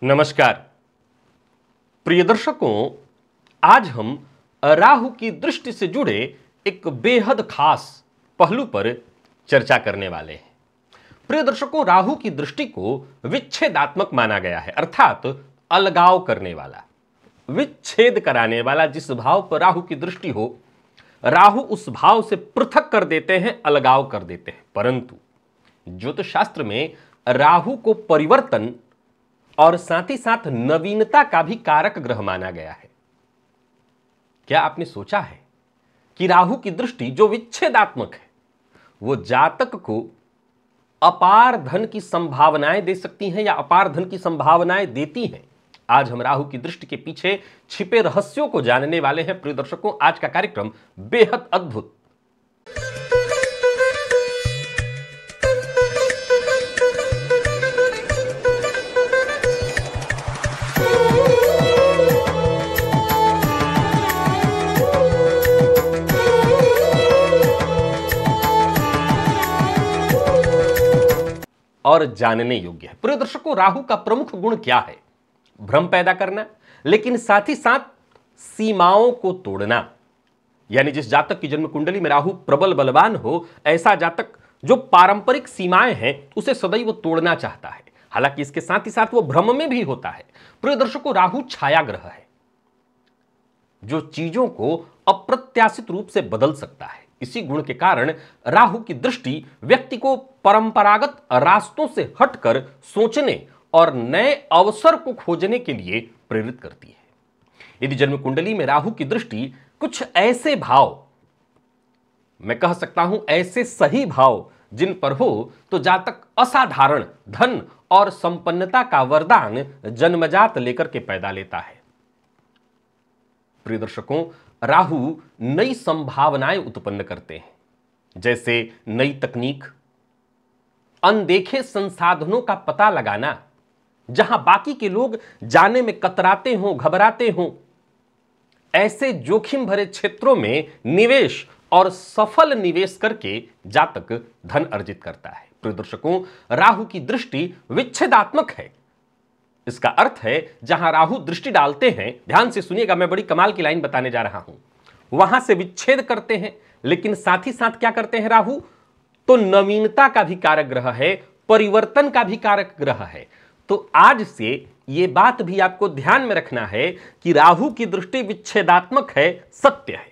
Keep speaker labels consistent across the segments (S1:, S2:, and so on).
S1: नमस्कार प्रिय दर्शकों, आज हम राहु की दृष्टि से जुड़े एक बेहद खास पहलू पर चर्चा करने वाले हैं। प्रिय दर्शकों, राहु की दृष्टि को विच्छेदात्मक माना गया है, अर्थात अलगाव करने वाला, विच्छेद कराने वाला। जिस भाव पर राहु की दृष्टि हो, राहु उस भाव से पृथक कर देते हैं, अलगाव कर देते हैं। परंतु ज्योतिष शास्त्र में राहु को परिवर्तन और साथ ही साथ नवीनता का भी कारक ग्रह माना गया है। क्या आपने सोचा है कि राहु की दृष्टि जो विच्छेदात्मक है, वो जातक को अपार धन की संभावनाएं दे सकती हैं या अपार धन की संभावनाएं देती हैं? आज हम राहु की दृष्टि के पीछे छिपे रहस्यों को जानने वाले हैं। प्रिय दर्शकों, आज का कार्यक्रम बेहद अद्भुत। और जानने योग्य है। प्रिय दर्शकों, राहु का प्रमुख गुण क्या है? भ्रम पैदा करना, लेकिन साथ ही साथ सीमाओं को तोड़ना। यानी जिस जातक की जन्म कुंडली में राहु प्रबल बलवान हो, ऐसा जातक जो पारंपरिक सीमाएं हैं उसे सदैव तोड़ना चाहता है। हालांकि इसके साथ ही साथ वो भ्रम में भी होता है। प्रिय दर्शकों, राहु छाया ग्रह है जो चीजों को अप्रत्याशित रूप से बदल सकता है। इसी गुण के कारण राहु की दृष्टि व्यक्ति को परंपरागत रास्तों से हटकर सोचने और नए अवसर को खोजने के लिए प्रेरित करती है। यदि जन्म कुंडली में राहु की दृष्टि कुछ ऐसे भाव, मैं कह सकता हूं ऐसे सही भाव जिन पर हो, तो जातक असाधारण धन और संपन्नता का वरदान जन्मजात लेकर के पैदा लेता है। प्रिय दर्शकों, राहु नई संभावनाएं उत्पन्न करते हैं, जैसे नई तकनीक, अनदेखे संसाधनों का पता लगाना, जहां बाकी के लोग जाने में कतराते हों, घबराते हों, ऐसे जोखिम भरे क्षेत्रों में निवेश और सफल निवेश करके जातक धन अर्जित करता है। प्रिय दर्शकों, राहु की दृष्टि विच्छेदात्मक है। इसका अर्थ है जहां राहु दृष्टि डालते हैं, ध्यान से सुनिएगा, मैं बड़ी कमाल की लाइन बताने जा रहा हूं, वहां से विच्छेद करते हैं, लेकिन साथ ही साथ क्या करते हैं राहु? तो नवीनता का भी कारक ग्रह है, परिवर्तन का भी कारक ग्रह है। तो आज से यह बात भी आपको ध्यान में रखना है कि राहु की दृष्टि विच्छेदात्मक है, सत्य है,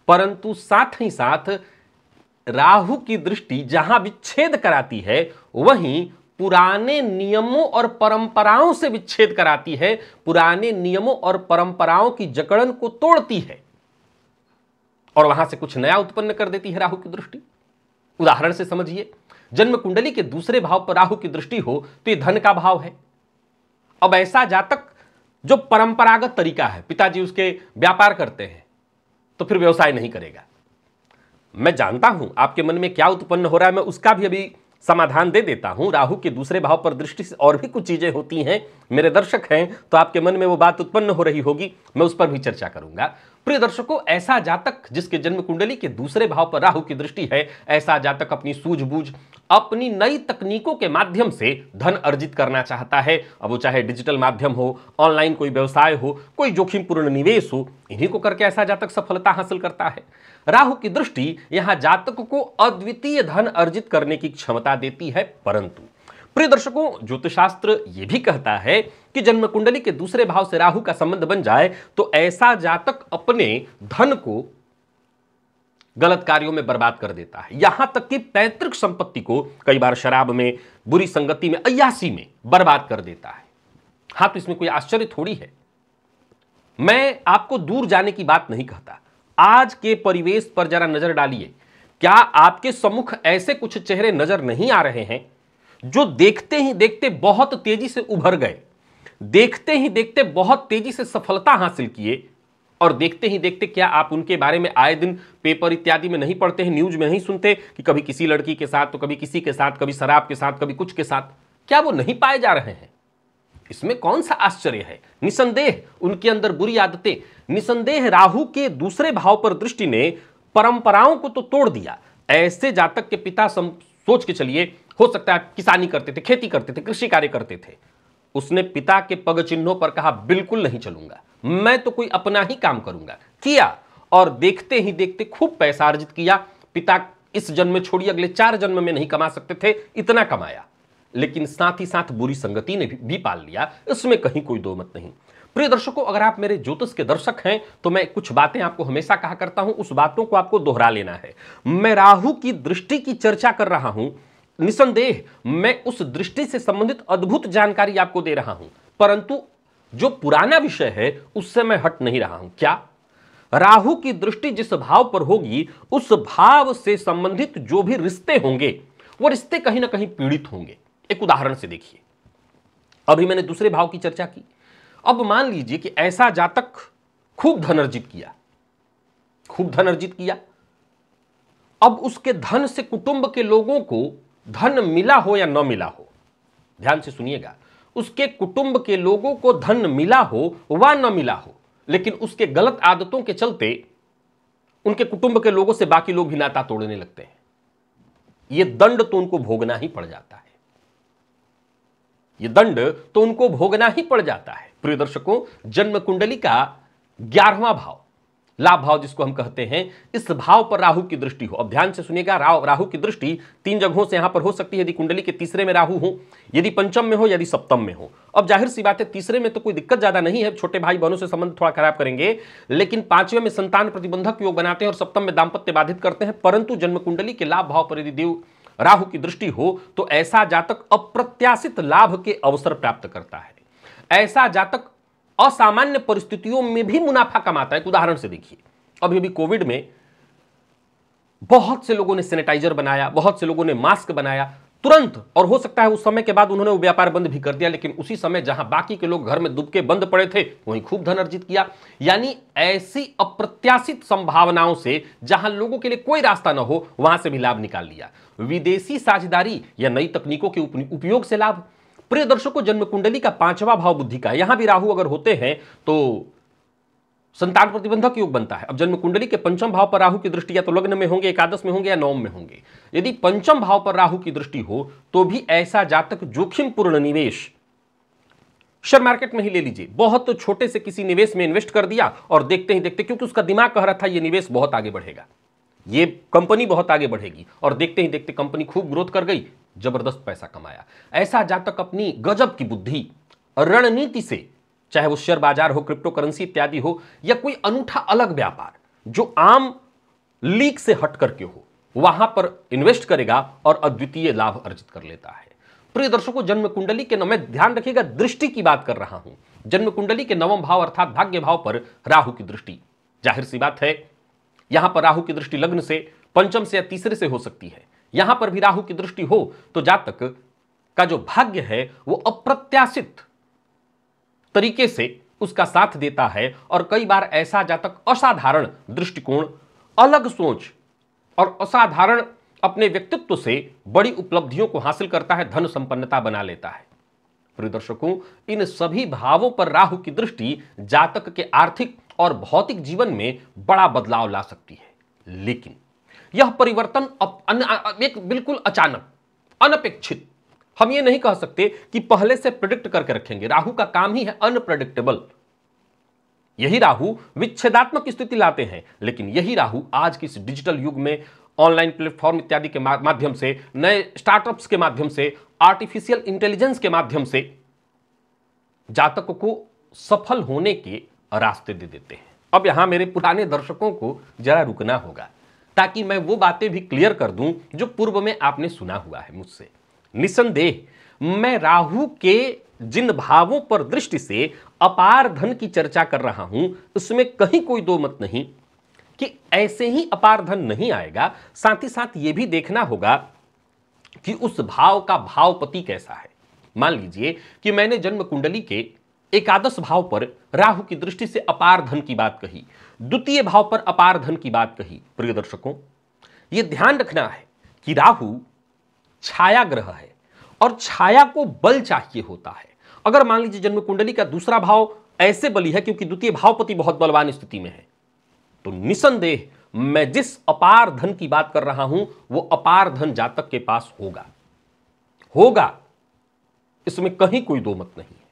S1: परंतु साथ ही साथ राहु की दृष्टि जहां विच्छेद कराती है, वहीं पुराने नियमों और परंपराओं से विच्छेद कराती है, पुराने नियमों और परंपराओं की जकड़न को तोड़ती है और वहां से कुछ नया उत्पन्न कर देती है राहु की दृष्टि। उदाहरण से समझिए, जन्म कुंडली के दूसरे भाव पर राहु की दृष्टि हो तो यह धन का भाव है। अब ऐसा जातक जो परंपरागत तरीका है, पिताजी उसके व्यापार करते हैं, तो फिर व्यवसाय नहीं करेगा। मैं जानता हूं आपके मन में क्या उत्पन्न हो रहा है, मैं उसका भी अभी समाधान दे देता हूं। राहु के दूसरे भाव पर दृष्टि से और भी कुछ चीजें होती हैं। मेरे दर्शक हैं तो आपके मन में वो बात उत्पन्न हो रही होगी, मैं उस पर भी चर्चा करूंगा। प्रिय दर्शकों, ऐसा जातक जिसके जन्म कुंडली के दूसरे भाव पर राहु की दृष्टि है, ऐसा जातक अपनी सूझबूझ, अपनी नई तकनीकों के माध्यम से धन अर्जित करना चाहता है। अब वो चाहे डिजिटल माध्यम हो, ऑनलाइन कोई व्यवसाय हो, कोई जोखिमपूर्ण निवेश हो, इन्हीं को करके ऐसा जातक सफलता हासिल करता है। राहु की दृष्टि यहां जातक को अद्वितीय धन अर्जित करने की क्षमता देती है। परंतु प्रिय दर्शकों, ज्योतिषशास्त्र यह भी कहता है कि जन्म कुंडली के दूसरे भाव से राहु का संबंध बन जाए तो ऐसा जातक अपने धन को गलत कार्यों में बर्बाद कर देता है। यहां तक कि पैतृक संपत्ति को कई बार शराब में, बुरी संगति में, अय्यासी में बर्बाद कर देता है। हां, तो इसमें कोई आश्चर्य थोड़ी है। मैं आपको दूर जाने की बात नहीं कहता, आज के परिवेश पर जरा नजर डालिए। क्या आपके सम्मुख ऐसे कुछ चेहरे नजर नहीं आ रहे हैं जो देखते ही देखते बहुत तेजी से उभर गए, देखते ही देखते बहुत तेजी से सफलता हासिल किए, और देखते ही देखते क्या आप उनके बारे में आए दिन पेपर इत्यादि में नहीं पढ़ते हैं, न्यूज में नहीं सुनते कि कभी किसी लड़की के साथ, तो कभी किसी के साथ, कभी शराब के साथ, कभी कुछ के साथ? क्या वो नहीं पाए जा रहे हैं? इसमें कौन सा आश्चर्य है? निसंदेह उनके अंदर बुरी आदतें, निसंदेह राहु के दूसरे भाव पर दृष्टि ने परंपराओं को तो तोड़ दिया। ऐसे जातक के पिता सोच के चलिए, हो सकता है किसानी करते थे, खेती करते थे, कृषि कार्य करते थे, उसने पिता के पग चिन्हों पर कहा, बिल्कुल नहीं चलूंगा, मैं तो कोई अपना ही काम करूंगा। किया, और देखते ही देखते खूब पैसा अर्जित किया। पिता इस जन्म में छोड़िए अगले 4 जन्म में नहीं कमा सकते थे, इतना कमाया। लेकिन साथ ही साथ बुरी संगति ने भी पाल लिया, इसमें कहीं कोई दो मत नहीं। प्रिय दर्शकों, अगर आप मेरे ज्योतिष के दर्शक हैं तो मैं कुछ बातें आपको हमेशा कहा करता हूं, उस बातों को आपको दोहरा लेना है। मैं राहु की दृष्टि की चर्चा कर रहा हूं, निसंदेह मैं उस दृष्टि से संबंधित अद्भुत जानकारी आपको दे रहा हूं, परंतु जो पुराना विषय है उससे मैं हट नहीं रहा हूं। क्या? राहु की दृष्टि जिस भाव पर होगी, उस भाव से संबंधित जो भी रिश्ते होंगे वो रिश्ते कहीं ना कहीं पीड़ित होंगे। एक उदाहरण से देखिए, अभी मैंने दूसरे भाव की चर्चा की। अब मान लीजिए कि ऐसा जातक खूब धन अर्जित किया, खूब धन अर्जित किया। अब उसके धन से कुटुंब के लोगों को धन मिला हो या न मिला हो, ध्यान से सुनिएगा, उसके कुटुंब के लोगों को धन मिला हो वा न मिला हो, लेकिन उसके गलत आदतों के चलते उनके कुटुंब के लोगों से बाकी लोग भी नाता तोड़ने लगते हैं। यह दंड तो उनको भोगना ही पड़ जाता है, यह दंड तो उनको भोगना ही पड़ जाता है। प्रिय दर्शकों, जन्म कुंडली का 11वां भाव, लाभ भाव जिसको हम कहते हैं, इस भाव पर राहु की दृष्टि हो। अब ध्यान से सुनिएगा, राहु की दृष्टि 3 जगहों से यहां पर हो सकती है। यदि कुंडली के तीसरे में राहु हो, यदि पंचम में हो, यदि सप्तम में हो। अब जाहिर सी बात है, तीसरे में तो कोई दिक्कत ज्यादा नहीं है, छोटे भाई बहनों से संबंध थोड़ा खराब करेंगे, लेकिन 5वें में संतान प्रतिबंधक योग बनाते हैं और सप्तम में दाम्पत्य बाधित करते हैं। परंतु जन्म कुंडली के लाभ भाव पर यदि देव राहु की दृष्टि हो तो ऐसा जातक अप्रत्याशित लाभ के अवसर प्राप्त करता है। ऐसा जातक असामान्य परिस्थितियों में भी मुनाफा कमाता है। एक उदाहरण से देखिए, अभी कोविड में बहुत से लोगों ने सैनिटाइजर बनाया, बहुत से लोगों ने मास्क बनाया तुरंत, और हो सकता है उस समय के बाद उन्होंने वो व्यापार बंद भी कर दिया, लेकिन उसी समय जहां बाकी के लोग घर में दुबके बंद पड़े थे वहीं खूब धन अर्जित किया। यानी ऐसी अप्रत्याशित संभावनाओं से जहां लोगों के लिए कोई रास्ता न हो, वहां से भी लाभ निकाल लिया। विदेशी साझेदारी या नई तकनीकों के उपयोग से लाभ। प्रिय दर्शकों, जन्म कुंडली का 5वां भाव बुद्धि का, यहां भी राहु अगर होते हैं तो संतान प्रतिबंधक योग बनता है। अब जन्म कुंडली के 5म भाव पर राहु की दृष्टि या तो लग्न में होंगे, एकादश में होंगे या 9 में होंगे। यदि 5म भाव पर राहु की दृष्टि हो तो भी ऐसा जातक जोखिमपूर्ण निवेश, शेयर मार्केट में ही ले लीजिए, बहुत तो छोटे से किसी निवेश में इन्वेस्ट कर दिया और देखते ही देखते, क्योंकि उसका दिमाग कह रहा था ये निवेश बहुत आगे बढ़ेगा, ये कंपनी बहुत आगे बढ़ेगी, और देखते ही देखते कंपनी खूब ग्रोथ कर गई, जबरदस्त पैसा कमाया। ऐसा जातक अपनी गजब की बुद्धि, रणनीति से, चाहे वो शेयर बाजार हो, क्रिप्टो करेंसी इत्यादि हो, या कोई अनूठा अलग व्यापार जो आम लीक से हट करके हो, वहां पर इन्वेस्ट करेगा और अद्वितीय लाभ अर्जित कर लेता है। प्रिय दर्शकों, जन्म कुंडली के मैं ध्यान रखिएगा, दृष्टि की बात कर रहा हूं। जन्म कुंडली के 9वें भाव अर्थात भाग्य भाव पर राहु की दृष्टि, जाहिर सी बात है यहां पर राहु की दृष्टि लग्न से, पंचम से या तीसरे से हो सकती है। यहां पर भी राहु की दृष्टि हो तो जातक का जो भाग्य है वो अप्रत्याशित तरीके से उसका साथ देता है, और कई बार ऐसा जातक असाधारण दृष्टिकोण, अलग सोच और असाधारण अपने व्यक्तित्व से बड़ी उपलब्धियों को हासिल करता है, धन संपन्नता बना लेता है। प्रिय दर्शकों, इन सभी भावों पर राहु की दृष्टि जातक के आर्थिक और भौतिक जीवन में बड़ा बदलाव ला सकती है, लेकिन यह परिवर्तन एक बिल्कुल अचानक, अनपेक्षित, हम ये नहीं कह सकते कि पहले से प्रेडिक्ट करके रखेंगे। राहु का काम ही है अनप्रेडिक्टेबल। यही राहु विच्छेदात्मक स्थिति लाते हैं, लेकिन यही राहु आज की इस डिजिटल युग में ऑनलाइन प्लेटफॉर्म इत्यादि के माध्यम से, नए स्टार्टअप्स के माध्यम से, आर्टिफिशियल इंटेलिजेंस के माध्यम से जातकों को सफल होने के रास्ते दे देते हैं। अब यहां मेरे पुराने दर्शकों को जरा रुकना होगा ताकि मैं वो बातें भी क्लियर कर दूं जो पूर्व में आपने सुना हुआ है मुझसे। निसंदेह मैं राहु के जिन भावों पर दृष्टि से अपार धन की चर्चा कर रहा हूं, उसमें कहीं कोई दो मत नहीं कि ऐसे ही अपार धन नहीं आएगा। साथ ही साथ यह भी देखना होगा कि उस भाव का भावपति कैसा है। मान लीजिए कि मैंने जन्म कुंडली के एकादश भाव पर राहु की दृष्टि से अपार धन की बात कही, द्वितीय भाव पर अपार धन की बात कही। प्रिय दर्शकों, यह ध्यान रखना है कि राहु छाया ग्रह है और छाया को बल चाहिए होता है। अगर मान लीजिए जन्म कुंडली का दूसरा भाव ऐसे बली है क्योंकि द्वितीय भावपति बहुत बलवान स्थिति में है, तो निसंदेह मैं जिस अपार धन की बात कर रहा हूं वो अपार धन जातक के पास होगा, इसमें कहीं कोई दो मत नहीं है।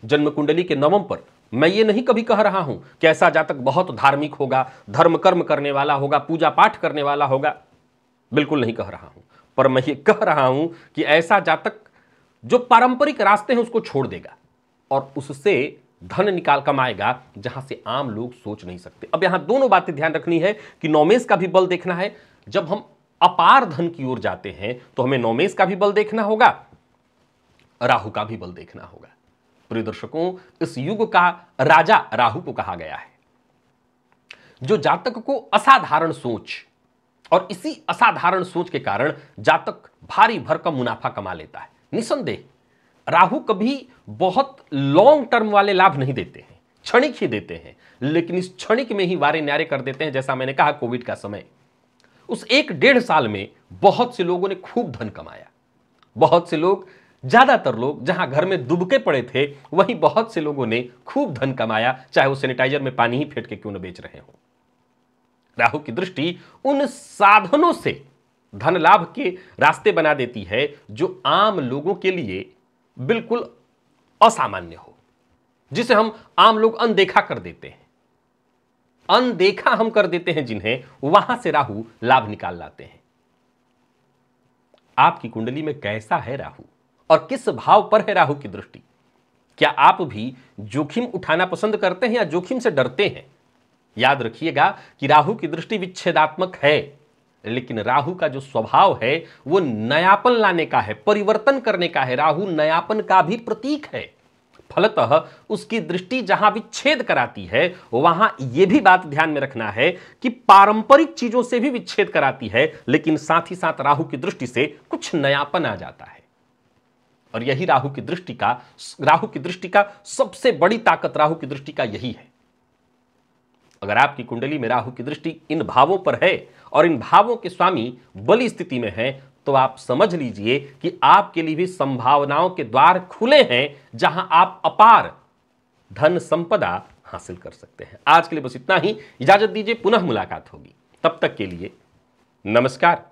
S1: जन्म कुंडली के नवम पर मैं ये नहीं कभी कह रहा हूं कि ऐसा जातक बहुत धार्मिक होगा, धर्म कर्म करने वाला होगा, पूजा पाठ करने वाला होगा, बिल्कुल नहीं कह रहा हूं। पर मैं ये कह रहा हूं कि ऐसा जातक जो पारंपरिक रास्ते हैं उसको छोड़ देगा और उससे धन निकाल कमाएगा जहां से आम लोग सोच नहीं सकते। अब यहां दोनों बातें ध्यान रखनी है कि नौमेश का भी बल देखना है। जब हम अपार धन की ओर जाते हैं तो हमें नौमेश का भी बल देखना होगा, राहु का भी बल देखना होगा। प्रिय दर्शकों, इस युग का राजा राहु को कहा गया है, जो जातक को असाधारण सोच और इसी असाधारण सोच के कारण जातक भारी भरकम मुनाफा कमा लेता है। निसंदेह राहु कभी बहुत लॉन्ग टर्म वाले लाभ नहीं देते हैं, क्षणिक ही देते हैं, लेकिन इस क्षणिक में ही वारे न्यारे कर देते हैं। जैसा मैंने कहा, कोविड का समय, उस 1-1.5 साल में बहुत से लोगों ने खूब धन कमाया। बहुत से लोग, ज्यादातर लोग जहां घर में दुबके पड़े थे, वहीं बहुत से लोगों ने खूब धन कमाया, चाहे वो सैनिटाइजर में पानी ही फेंट के क्यों न बेच रहे हो। राहु की दृष्टि उन साधनों से धन लाभ के रास्ते बना देती है जो आम लोगों के लिए बिल्कुल असामान्य हो, जिसे हम आम लोग अनदेखा कर देते हैं। अनदेखा हम कर देते हैं जिन्हें, वहां से राहु लाभ निकाल लाते हैं। आपकी कुंडली में कैसा है राहु और किस भाव पर है राहु की दृष्टि? क्या आप भी जोखिम उठाना पसंद करते हैं या जोखिम से डरते हैं? याद रखिएगा कि राहु की दृष्टि विच्छेदात्मक है, लेकिन राहु का जो स्वभाव है वो नयापन लाने का है, परिवर्तन करने का है। राहु नयापन का भी प्रतीक है। फलतः उसकी दृष्टि जहां विच्छेद कराती है, वहां यह भी बात ध्यान में रखना है कि पारंपरिक चीजों से भी विच्छेद कराती है, लेकिन साथ ही साथ राहु की दृष्टि से कुछ नयापन आ जाता है। और यही राहु की दृष्टि का सबसे बड़ी ताकत राहु की दृष्टि का यही है। अगर आपकी कुंडली में राहु की दृष्टि इन भावों पर है और इन भावों के स्वामी बली स्थिति में है, तो आप समझ लीजिए कि आपके लिए भी संभावनाओं के द्वार खुले हैं, जहां आप अपार धन संपदा हासिल कर सकते हैं। आज के लिए बस इतना ही, इजाजत दीजिए, पुनः मुलाकात होगी। तब तक के लिए नमस्कार।